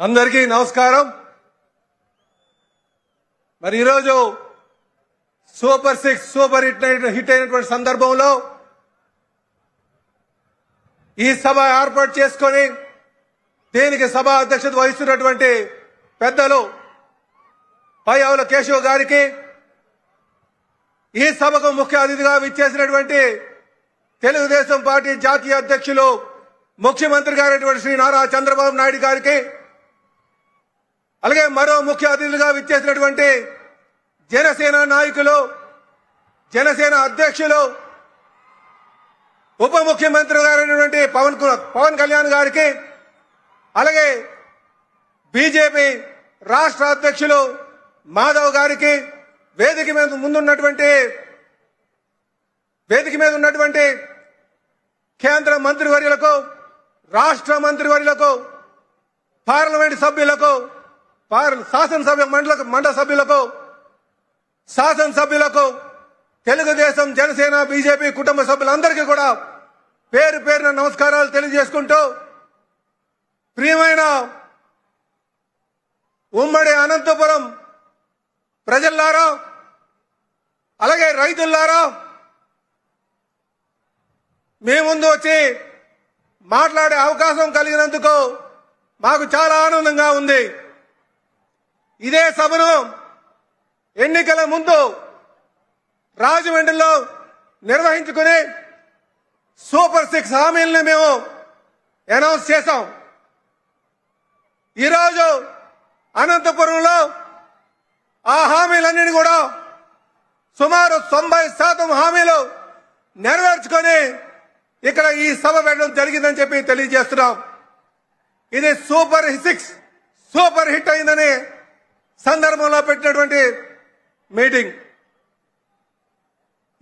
అందరికీ నమస్కారం। మరి ఈరోజు సూపర్ 6 సూపర్ హిట్ అయినటువంటి సందర్భంలో ఈ సభ ఏర్పాటు చేసుకొని దీనికి సభ అధ్యక్షత వహిస్తున్నటువంటి పెద్దలు పయ్యావుల కేశవ్ గారికి, ఈ సభకు ముఖ్య అతిథిగా విచ్చేసినటువంటి తెలుగుదేశం పార్టీ జాతీయ అధ్యక్షులు ముఖ్యమంత్రి గారైనటువంటి శ్రీ నారా చంద్రబాబు నాయుడు గారికి, అలాగే మరో ముఖ్య అతిథులుగా విచ్చేసినటువంటి జనసేన నాయకులు, జనసేన అధ్యక్షులు, ఉప ముఖ్యమంత్రి గారైనటువంటి పవన్ కళ్యాణ్ గారికి, అలాగే బీజేపీ రాష్ట్ర అధ్యక్షులు మాధవ్ గారికి, వేదిక మీద ఉన్నటువంటి కేంద్ర మంత్రివర్యులకు, రాష్ట్ర మంత్రివర్యులకు, పార్లమెంట్ సభ్యులకు, శాసనసభ మండలి సభ్యులకు, శాసనసభ్యులకు, తెలుగుదేశం జనసేన బీజేపీ కుటుంబ సభ్యులందరికీ కూడా పేరు పేరున నమస్కారాలు తెలియజేసుకుంటూ, ప్రియమైన ఉమ్మడి అనంతపురం ప్రజల్లారా, అలాగే రైతుల్లారా, మీ ముందు వచ్చి మాట్లాడే అవకాశం కలిగినందుకు మాకు చాలా ఆనందంగా ఉంది। ఇదే సభను ఎన్నికల ముందు రాజమండ్రిలో నిర్వహించుకుని సూపర్ 6 హామీలను మేము అనౌన్స్ చేశాం। ఈరోజు అనంతపురంలో ఆ హామీలన్నీ కూడా సుమారు 90% హామీలు నెరవేర్చుకొని ఇక్కడ ఈ సభ పెట్టడం జరిగిందని చెప్పి తెలియజేస్తున్నాం। ఇది సూపర్ 6 సూపర్ హిట్ అయిందని సందర్భంలో పెట్టినటువంటి మీటింగ్।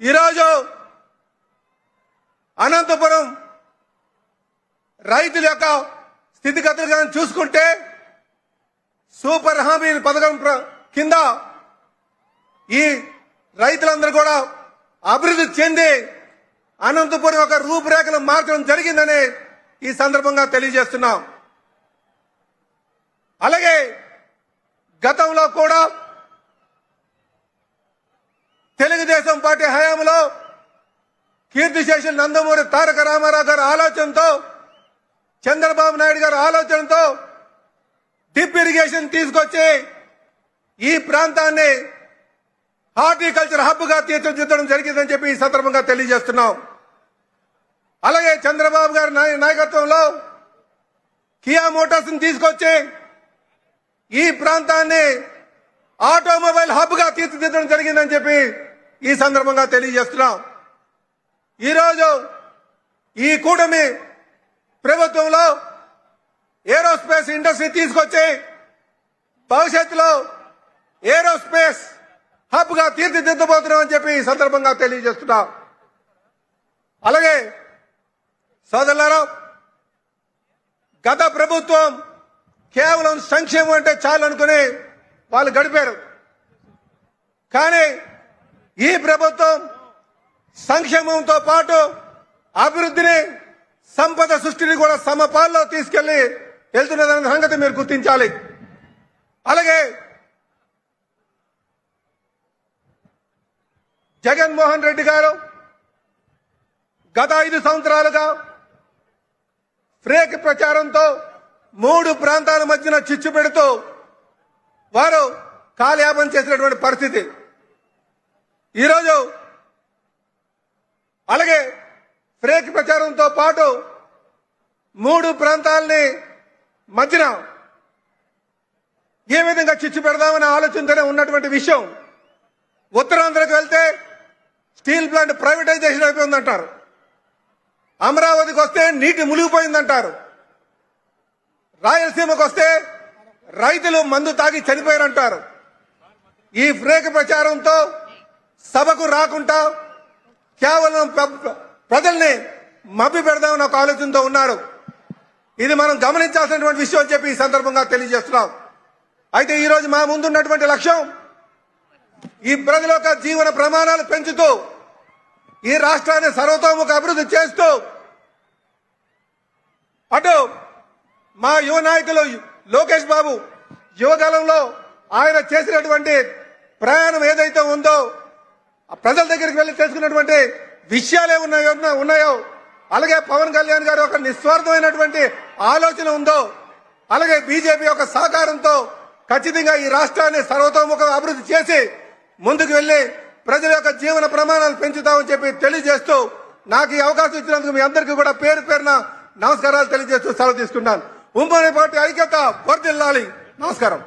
ఈరోజు అనంతపురం రైతుల యొక్క స్థితిగతులను చూసుకుంటే సూపర్ హామీ పథకం కింద ఈ రైతులందరూ కూడా అభివృద్ధి చెంది అనంతపురం ఒక రూపురేఖలు మార్చడం జరిగిందని ఈ సందర్భంగా తెలియజేస్తున్నాం। అలాగే గతంలో కూడా తెలుగుదేశం పార్టీ హయాంలో కీర్తిశేషులు నందమూరి తారక రామారావు గారి ఆలోచనతో, చంద్రబాబు నాయుడు గారి ఆలోచనతో డ్రిప్ ఇరిగేషన్ తీసుకొచ్చి ఈ ప్రాంతాన్ని హార్టికల్చర్ హబ్ గా తీర్చిదిద్దడం జరిగిందని చెప్పి ఈ సందర్భంగా తెలియజేస్తున్నాం। అలాగే చంద్రబాబు గారి నాయకత్వంలో కియా మోటార్స్ తీసుకొచ్చి ఈ ప్రాంతాన్ని ఆటోమొబైల్ హబ్ గా తీర్చిదిద్దడం జరిగిందని చెప్పి ఈ సందర్భంగా తెలియజేస్తున్నాం। ఈరోజు ఈ కూటమి ప్రభుత్వంలో ఏరోస్పేస్ ఇండస్ట్రీ తీసుకొచ్చి భవిష్యత్తులో ఏరోస్పేస్ హబ్ గా తీర్చిదిద్దబోతున్నామని చెప్పి ఈ సందర్భంగా తెలియజేస్తున్నాం। అలాగే సోదరులారా, గత ప్రభుత్వం కేవలం సంక్షేమం అంటే చాలు అనుకుని వాళ్ళు గడిపారు। కానీ ఈ ప్రభుత్వం సంక్షేమంతో పాటు అభివృద్ధిని, సంపద సృష్టిని కూడా సమపాల్లో తీసుకెళ్లి వెళ్తున్నదన్న సంగతి మీరు గుర్తించాలి। అలాగే జగన్మోహన్ రెడ్డి గారు గత 5 సంవత్సరాలుగా ఫ్రేక్ ప్రచారంతో 3 ప్రాంతాల మధ్యన చిచ్చు పెడుతూ వారు కాలయాపన చేసినటువంటి పరిస్థితి ఈరోజు। అలాగే ఫ్రేక్ ప్రచారంతో పాటు 3 ప్రాంతాలని మధ్యన ఏ విధంగా చిచ్చు పెడదామనే ఆలోచనతోనే ఉన్నటువంటి విషయం। ఉత్తరాంధ్రకు వెళ్తే స్టీల్ ప్లాంట్ ప్రైవేటైజేషన్ అయిపోయిందంటారు, అమరావతికి వస్తే నీటి మునిగిపోయిందంటారు, రాయలసీమకు వస్తే రైతులు మందు తాగి చనిపోయారంటారు। ఈ ఫ్రేక్ ప్రచారంతో సభకు రాకుండా కేవలం ప్రజల్ని మభ్య పెడదామని ఒక ఆలోచనతో ఉన్నారు। ఇది మనం గమనించాల్సినటువంటి విషయం అని చెప్పి ఈ సందర్భంగా తెలియజేస్తున్నాం। అయితే ఈరోజు మా ముందున్నటువంటి లక్ష్యం ఈ ప్రజల యొక్క జీవన ప్రమాణాలు పెంచుతూ ఈ రాష్ట్రాన్ని సర్వతోముఖ అభివృద్ధి చేస్తూ అటు మా యువ నాయకులు లోకేష్ బాబు యువకాలంలో ఆయన చేసినటువంటి ప్రయాణం ఏదైతే ఉందో ప్రజల దగ్గరికి వెళ్లి తెలుసుకున్నటువంటి విషయాలే ఉన్నాయో అలాగే పవన్ కళ్యాణ్ గారు ఒక నిస్వార్థమైనటువంటి ఆలోచన ఉందో అలాగే బీజేపీ యొక్క సహకారంతో ఖచ్చితంగా ఈ రాష్ట్రాన్ని సర్వతోముఖ అభివృద్ధి చేసి ముందుకు వెళ్లి ప్రజల యొక్క జీవన ప్రమాణాలు పెంచుతామని చెప్పి తెలియజేస్తూ నాకు ఈ అవకాశం ఇచ్చినందుకు మీ అందరికీ కూడా పేరు పేరున నమస్కారాలు తెలియజేస్తూ సెలవు తీసుకున్నాను. ఉమ్మడి పార్టీ ఐక్యత వర్ధిల్లాలి. నమస్కారం.